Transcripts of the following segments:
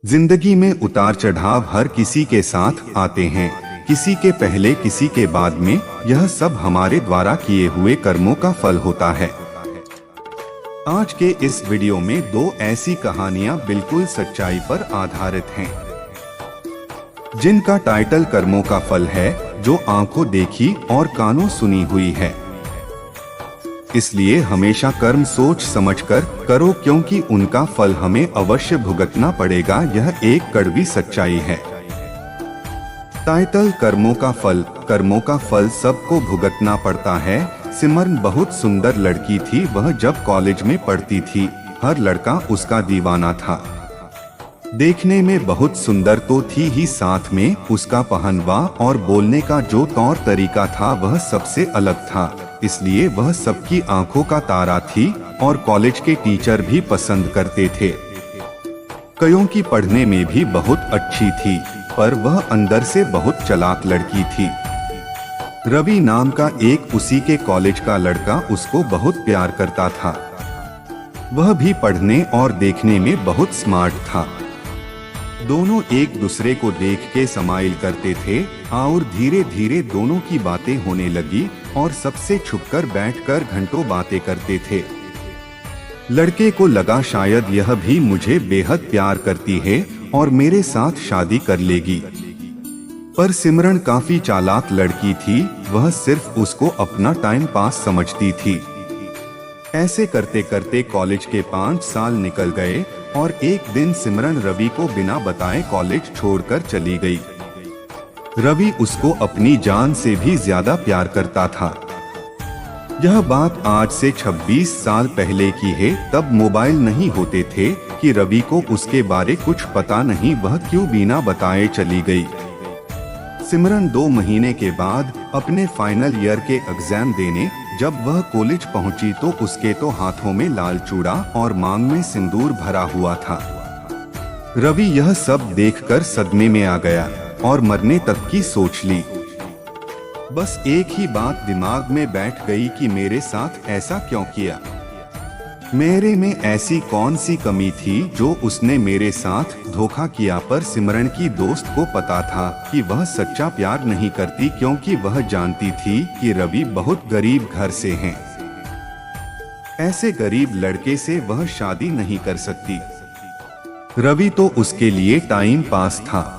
जिंदगी में उतार चढ़ाव हर किसी के साथ आते हैं, किसी के पहले किसी के बाद में। यह सब हमारे द्वारा किए हुए कर्मों का फल होता है। आज के इस वीडियो में दो ऐसी कहानियां बिल्कुल सच्चाई पर आधारित हैं, जिनका टाइटल कर्मों का फल है, जो आंखों देखी और कानों सुनी हुई है। इसलिए हमेशा कर्म सोच समझकर करो, क्योंकि उनका फल हमें अवश्य भुगतना पड़ेगा। यह एक कड़वी सच्चाई है। टाइटल कर्मों का फल। कर्मों का फल सबको भुगतना पड़ता है। सिमरन बहुत सुंदर लड़की थी। वह जब कॉलेज में पढ़ती थी, हर लड़का उसका दीवाना था। देखने में बहुत सुंदर तो थी ही, साथ में उसका पहनवा और बोलने का जो तौर तरीका था वह सबसे अलग था। इसलिए वह सबकी आंखों का तारा थी और कॉलेज के टीचर भी पसंद करते थे। कईयों की पढ़ने में भी बहुत अच्छी थी, पर वह अंदर से बहुत चालाक लड़की थी। रवि नाम का एक उसी के कॉलेज का लड़का उसको बहुत प्यार करता था। वह भी पढ़ने और देखने में बहुत स्मार्ट था। दोनों एक दूसरे को देख के स्माइल करते थे और धीरे धीरे दोनों की बातें होने लगी और सबसे छुपकर बैठकर घंटों बातें करते थे। लड़के को लगा शायद यह भी मुझे बेहद प्यार करती है और मेरे साथ शादी कर लेगी। पर सिमरन काफी चालाक लड़की थी। वह सिर्फ उसको अपना टाइम पास समझती थी। ऐसे करते करते कॉलेज के 5 साल निकल गए और एक दिन सिमरन रवि को बिना बताए कॉलेज छोड़कर चली गई। रवि उसको अपनी जान से भी ज्यादा प्यार करता था। यह बात आज से 26 साल पहले की है। तब मोबाइल नहीं होते थे कि रवि को उसके बारे कुछ पता नहीं, वह क्यों बिना बताए चली गई। सिमरन 2 महीने के बाद अपने फाइनल ईयर के एग्जाम देने जब वह कॉलेज पहुंची तो उसके तो हाथों में लाल चूड़ा और मांग में सिंदूर भरा हुआ था। रवि यह सब देखकर सदमे में आ गया और मरने तक की सोच ली। बस एक ही बात दिमाग में बैठ गई कि मेरे साथ ऐसा क्यों किया। मेरे में ऐसी कौन सी कमी थी जो उसने मेरे साथ धोखा किया। पर सिमरन की दोस्त को पता था कि वह सच्चा प्यार नहीं करती, क्योंकि वह जानती थी कि रवि बहुत गरीब घर से हैं। ऐसे गरीब लड़के से वह शादी नहीं कर सकती। रवि तो उसके लिए टाइम पास था।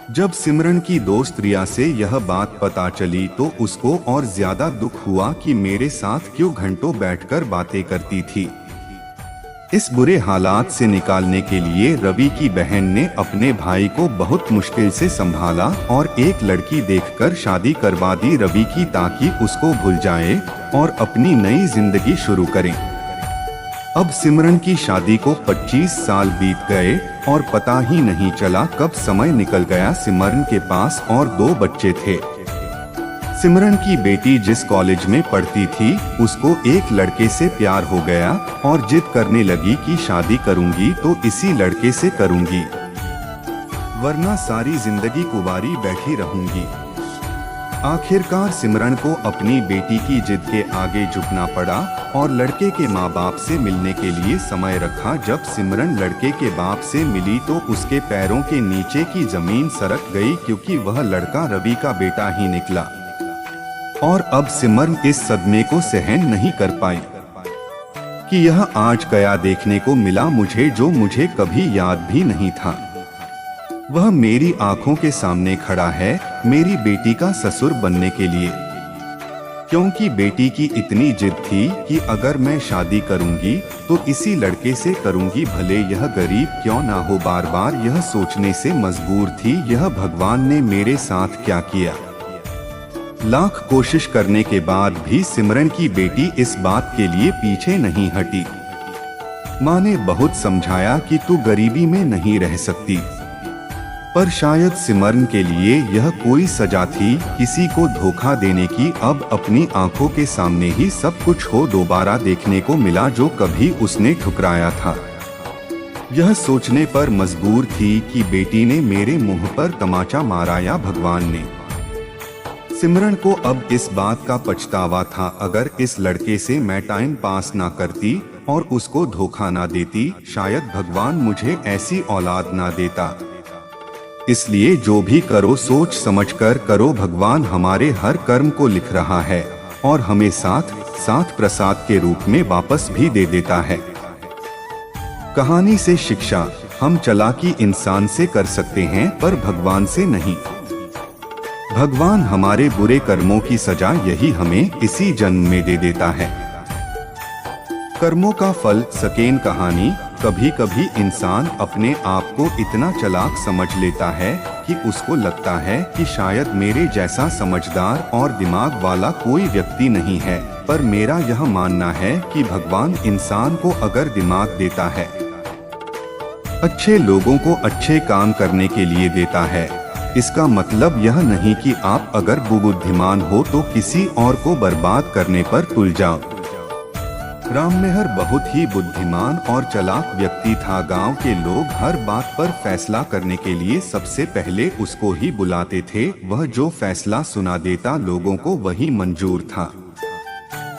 जब सिमरन की दोस्त रिया से यह बात पता चली तो उसको और ज्यादा दुख हुआ कि मेरे साथ क्यों घंटों बैठकर बातें करती थी। इस बुरे हालात से निकालने के लिए रवि की बहन ने अपने भाई को बहुत मुश्किल से संभाला और एक लड़की देखकर शादी करवा दी रवि की, ताकि उसको भूल जाए और अपनी नई जिंदगी शुरू करें। अब सिमरन की शादी को 25 साल बीत गए और पता ही नहीं चला कब समय निकल गया। सिमरन के पास और 2 बच्चे थे। सिमरन की बेटी जिस कॉलेज में पढ़ती थी उसको एक लड़के से प्यार हो गया और जिद करने लगी कि शादी करूंगी तो इसी लड़के से करूंगी, वरना सारी जिंदगी कुंवारी बैठी रहूंगी। आखिरकार सिमरन को अपनी बेटी की जिद के आगे झुकना पड़ा और लड़के के माँ बाप से मिलने के लिए समय रखा। जब सिमरन लड़के के बाप से मिली तो उसके पैरों के नीचे की जमीन सरक गई, क्योंकि वह लड़का रवि का बेटा ही निकला। और अब सिमरन इस सदमे को सहन नहीं कर पाई कि यह आज क्या देखने को मिला मुझे, जो मुझे कभी याद भी नहीं था। वह मेरी आंखों के सामने खड़ा है मेरी बेटी का ससुर बनने के लिए, क्योंकि बेटी की इतनी जिद थी कि अगर मैं शादी करूंगी तो इसी लड़के से करूंगी, भले यह गरीब क्यों ना हो। बार बार यह सोचने से मजबूर थी, यह भगवान ने मेरे साथ क्या किया। लाख कोशिश करने के बाद भी सिमरन की बेटी इस बात के लिए पीछे नहीं हटी। माँ ने बहुत समझाया कि तू गरीबी में नहीं रह सकती, पर शायद सिमरन के लिए यह कोई सजा थी किसी को धोखा देने की। अब अपनी आंखों के सामने ही सब कुछ हो दोबारा देखने को मिला जो कभी उसने ठुकराया था। यह सोचने पर मजबूर थी कि बेटी ने मेरे मुंह पर तमाचा मारा या भगवान ने। सिमरन को अब इस बात का पछतावा था, अगर इस लड़के से मैं टाइम पास ना करती और उसको धोखा ना देती, शायद भगवान मुझे ऐसी औलाद ना देता। इसलिए जो भी करो सोच समझकर करो, भगवान हमारे हर कर्म को लिख रहा है और हमें साथ साथ प्रसाद के रूप में वापस भी दे देता है। कहानी से शिक्षा, हम चालाकी इंसान से कर सकते हैं पर भगवान से नहीं। भगवान हमारे बुरे कर्मों की सजा यही हमें इसी जन्म में दे देता है। कर्मों का फल। सकेन कहानी, कभी कभी इंसान अपने आप को इतना चालाक समझ लेता है कि उसको लगता है कि शायद मेरे जैसा समझदार और दिमाग वाला कोई व्यक्ति नहीं है, पर मेरा यह मानना है कि भगवान इंसान को अगर दिमाग देता है, अच्छे लोगों को अच्छे काम करने के लिए देता है, इसका मतलब यह नहीं कि आप अगर बुद्धिमान हो तो किसी और को बर्बाद करने पर तुल जाओ। राम मेहर बहुत ही बुद्धिमान और चालाक व्यक्ति था। गांव के लोग हर बात पर फैसला करने के लिए सबसे पहले उसको ही बुलाते थे। वह जो फैसला सुना देता लोगों को वही मंजूर था।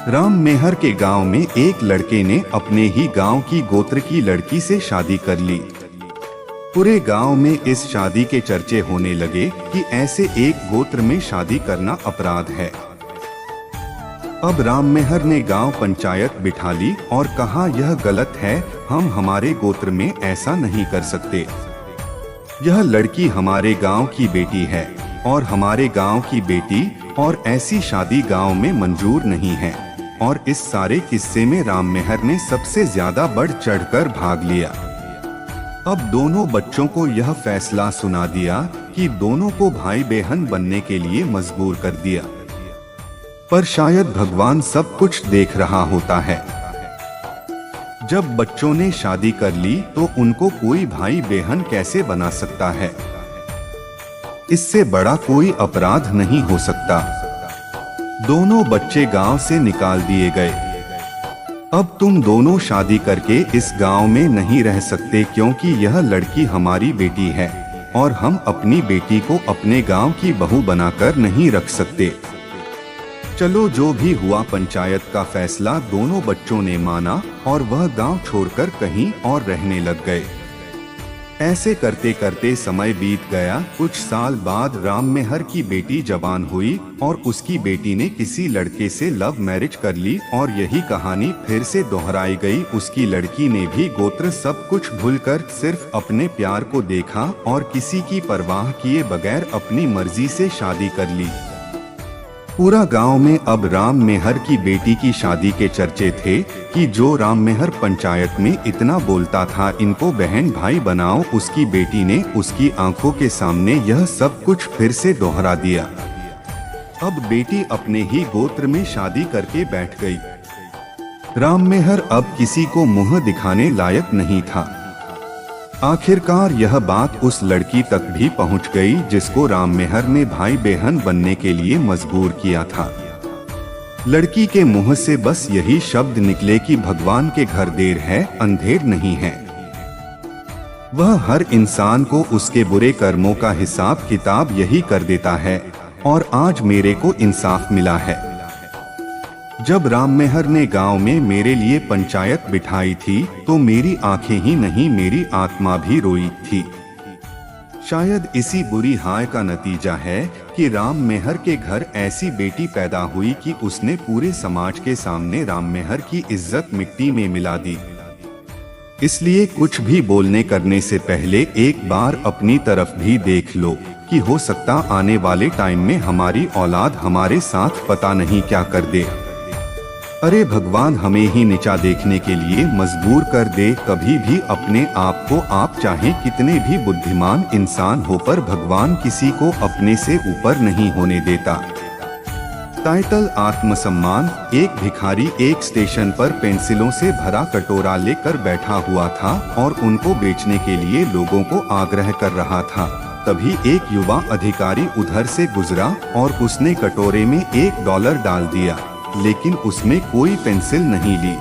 राम मेहर के गांव में एक लड़के ने अपने ही गांव की गोत्र की लड़की से शादी कर ली। पूरे गांव में इस शादी के चर्चे होने लगे कि ऐसे एक गोत्र में शादी करना अपराध है। अब राम मेहर ने गांव पंचायत बिठा ली और कहा यह गलत है, हम हमारे गोत्र में ऐसा नहीं कर सकते। यह लड़की हमारे गांव की बेटी है और हमारे गांव की बेटी और ऐसी शादी गांव में मंजूर नहीं है। और इस सारे किस्से में राम मेहर ने सबसे ज्यादा बढ़ चढ़कर भाग लिया। अब दोनों बच्चों को यह फैसला सुना दिया कि दोनों को भाई बहन बनने के लिए मजबूर कर दिया। पर शायद भगवान सब कुछ देख रहा होता है। जब बच्चों ने शादी कर ली तो उनको कोई भाई बहन कैसे बना सकता है? इससे बड़ा कोई अपराध नहीं हो सकता। दोनों बच्चे गांव से निकाल दिए गए। अब तुम दोनों शादी करके इस गांव में नहीं रह सकते, क्योंकि यह लड़की हमारी बेटी है और हम अपनी बेटी को अपने गांव की बहू बनाकर नहीं रख सकते। चलो जो भी हुआ, पंचायत का फैसला दोनों बच्चों ने माना और वह गांव छोड़कर कहीं और रहने लग गए। ऐसे करते करते समय बीत गया। कुछ साल बाद राम मेहर की बेटी जवान हुई और उसकी बेटी ने किसी लड़के से लव मैरिज कर ली और यही कहानी फिर से दोहराई गई। उसकी लड़की ने भी गोत्र सब कुछ भूलकर सिर्फ अपने प्यार को देखा और किसी की परवाह किए बगैर अपनी मर्जी से शादी कर ली। पूरा गांव में अब राम मेहर की बेटी की शादी के चर्चे थे कि जो राम मेहर पंचायत में इतना बोलता था इनको बहन भाई बनाओ, उसकी बेटी ने उसकी आंखों के सामने यह सब कुछ फिर से दोहरा दिया। अब बेटी अपने ही गोत्र में शादी करके बैठ गई। राम मेहर अब किसी को मुंह दिखाने लायक नहीं था। आखिरकार यह बात उस लड़की तक भी पहुंच गई जिसको राम मेहर ने भाई बहन बनने के लिए मजबूर किया था। लड़की के मुंह से बस यही शब्द निकले कि भगवान के घर देर है अंधेर नहीं है। वह हर इंसान को उसके बुरे कर्मों का हिसाब किताब यही कर देता है और आज मेरे को इंसाफ मिला है। जब राम मेहर ने गांव में मेरे लिए पंचायत बिठाई थी तो मेरी आंखें ही नहीं मेरी आत्मा भी रोई थी। शायद इसी बुरी हाय का नतीजा है कि राम मेहर के घर ऐसी बेटी पैदा हुई कि उसने पूरे समाज के सामने राम मेहर की इज्जत मिट्टी में मिला दी। इसलिए कुछ भी बोलने करने से पहले एक बार अपनी तरफ भी देख लो कि हो सकता आने वाले टाइम में हमारी औलाद हमारे साथ पता नहीं क्या कर दे। अरे भगवान हमें ही नीचा देखने के लिए मजबूर कर दे। कभी भी अपने आप को आप चाहे कितने भी बुद्धिमान इंसान हो पर भगवान किसी को अपने से ऊपर नहीं होने देता। टाइटल आत्मसम्मान। एक भिखारी एक स्टेशन पर पेंसिलों से भरा कटोरा लेकर बैठा हुआ था और उनको बेचने के लिए लोगों को आग्रह कर रहा था। तभी एक युवा अधिकारी उधर से गुजरा और उसने कटोरे में $1 डाल दिया, लेकिन उसमें कोई पेंसिल नहीं ली।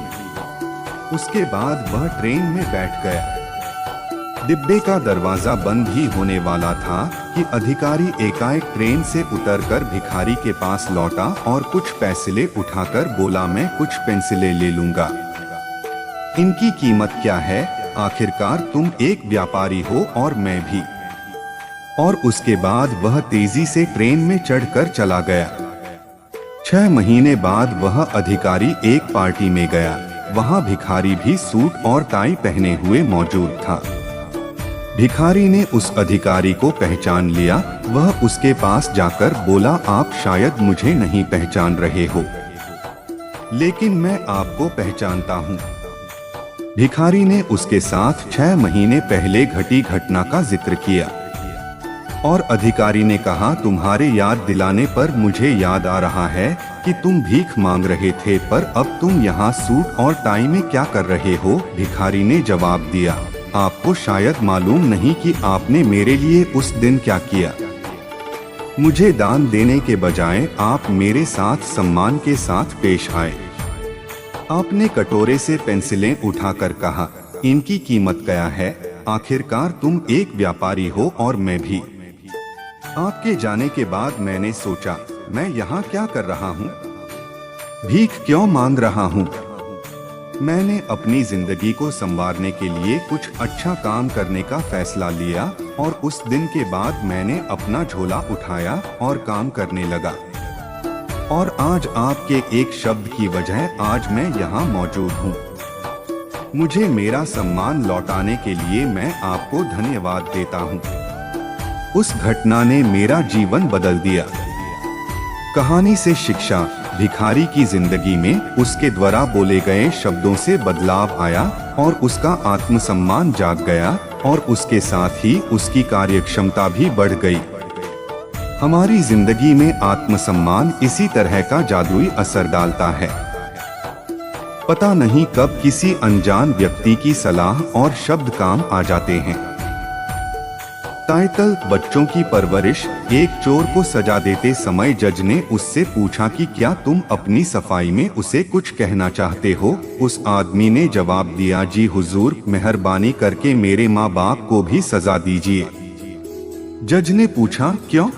उसके बाद वह ट्रेन में बैठ गया। डिब्बे का दरवाजा बंद ही होने वाला था कि अधिकारी एकाएक ट्रेन से उतरकर भिखारी के पास लौटा और कुछ पैसे उठाकर बोला, मैं कुछ पेंसिलें ले लूंगा। इनकी कीमत क्या है? आखिरकार तुम एक व्यापारी हो और मैं भी। और उसके बाद वह तेजी से ट्रेन में चढ़कर चला गया। 6 महीने बाद वह अधिकारी एक पार्टी में गया। वहां भिखारी भी सूट और टाई पहने हुए मौजूद था। भिखारी ने उस अधिकारी को पहचान लिया। वह उसके पास जाकर बोला, आप शायद मुझे नहीं पहचान रहे हो, लेकिन मैं आपको पहचानता हूँ। भिखारी ने उसके साथ 6 महीने पहले घटी घटना का जिक्र किया और अधिकारी ने कहा, तुम्हारे याद दिलाने पर मुझे याद आ रहा है कि तुम भीख मांग रहे थे, पर अब तुम यहाँ सूट और टाई में क्या कर रहे हो? भिखारी ने जवाब दिया, आपको शायद मालूम नहीं कि आपने मेरे लिए उस दिन क्या किया। मुझे दान देने के बजाय आप मेरे साथ सम्मान के साथ पेश आए। आपने कटोरे से पेंसिलें उठाकर कहा, इनकी कीमत क्या है? आखिरकार तुम एक व्यापारी हो और मैं भी। आपके जाने के बाद मैंने सोचा, मैं यहाँ क्या कर रहा हूँ? भीख क्यों मांग रहा हूँ? मैंने अपनी जिंदगी को संवारने के लिए कुछ अच्छा काम करने का फैसला लिया और उस दिन के बाद मैंने अपना झोला उठाया और काम करने लगा। और आज आपके एक शब्द की वजह आज मैं यहाँ मौजूद हूँ। मुझे मेरा सम्मान लौटाने के लिए मैं आपको धन्यवाद देता हूँ। उस घटना ने मेरा जीवन बदल दिया। कहानी से शिक्षा, भिखारी की जिंदगी में उसके द्वारा बोले गए शब्दों से बदलाव आया और उसका आत्मसम्मान जाग गया और उसके साथ ही उसकी कार्यक्षमता भी बढ़ गई। हमारी जिंदगी में आत्मसम्मान इसी तरह का जादुई असर डालता है। पता नहीं कब किसी अनजान व्यक्ति की सलाह और शब्द काम आ जाते हैं। टाइटल, बच्चों की परवरिश। एक चोर को सजा देते समय जज ने उससे पूछा कि क्या तुम अपनी सफाई में उसे कुछ कहना चाहते हो? उस आदमी ने जवाब दिया, जी हुजूर, मेहरबानी करके मेरे माँ बाप को भी सजा दीजिए। जज ने पूछा, क्यों?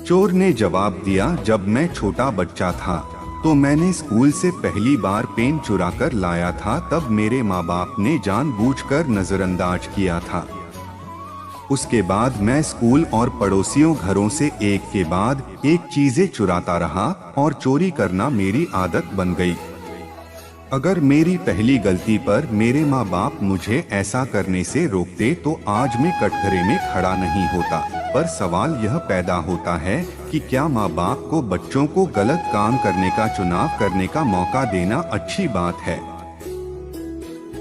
चोर ने जवाब दिया, जब मैं छोटा बच्चा था तो मैंने स्कूल से पहली बार पेन चुरा कर लाया था, तब मेरे माँ बाप ने जानबूझकर नजरअंदाज किया था। उसके बाद मैं स्कूल और पड़ोसियों घरों से एक के बाद एक चीजें चुराता रहा और चोरी करना मेरी आदत बन गई। अगर मेरी पहली गलती पर मेरे माँ बाप मुझे ऐसा करने से रोकते तो आज मैं कटघरे में खड़ा नहीं होता। पर सवाल यह पैदा होता है कि क्या माँ बाप को बच्चों को गलत काम करने का चुनाव करने का मौका देना अच्छी बात है?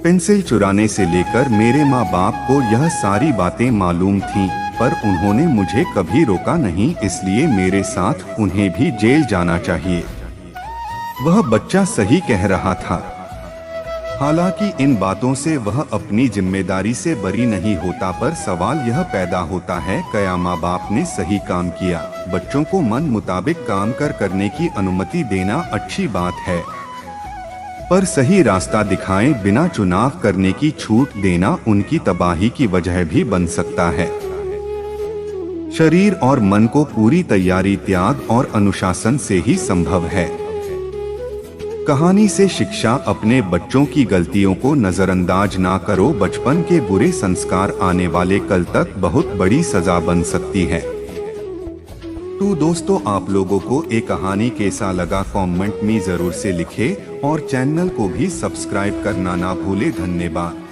पेंसिल चुराने से लेकर मेरे माँ बाप को यह सारी बातें मालूम थीं, पर उन्होंने मुझे कभी रोका नहीं, इसलिए मेरे साथ उन्हें भी जेल जाना चाहिए। वह बच्चा सही कह रहा था। हालांकि इन बातों से वह अपनी जिम्मेदारी से बरी नहीं होता, पर सवाल यह पैदा होता है, क्या माँ बाप ने सही काम किया? बच्चों को मन मुताबिक काम करने की अनुमति देना अच्छी बात है, पर सही रास्ता दिखाएं बिना चुनाव करने की छूट देना उनकी तबाही की वजह भी बन सकता है। शरीर और मन को पूरी तैयारी, त्याग और अनुशासन से ही संभव है। कहानी से शिक्षा, अपने बच्चों की गलतियों को नजरअंदाज ना करो। बचपन के बुरे संस्कार आने वाले कल तक बहुत बड़ी सजा बन सकती है। तो दोस्तों, आप लोगों को ये कहानी कैसा लगा कमेंट में जरूर से लिखें और चैनल को भी सब्सक्राइब करना ना भूले। धन्यवाद।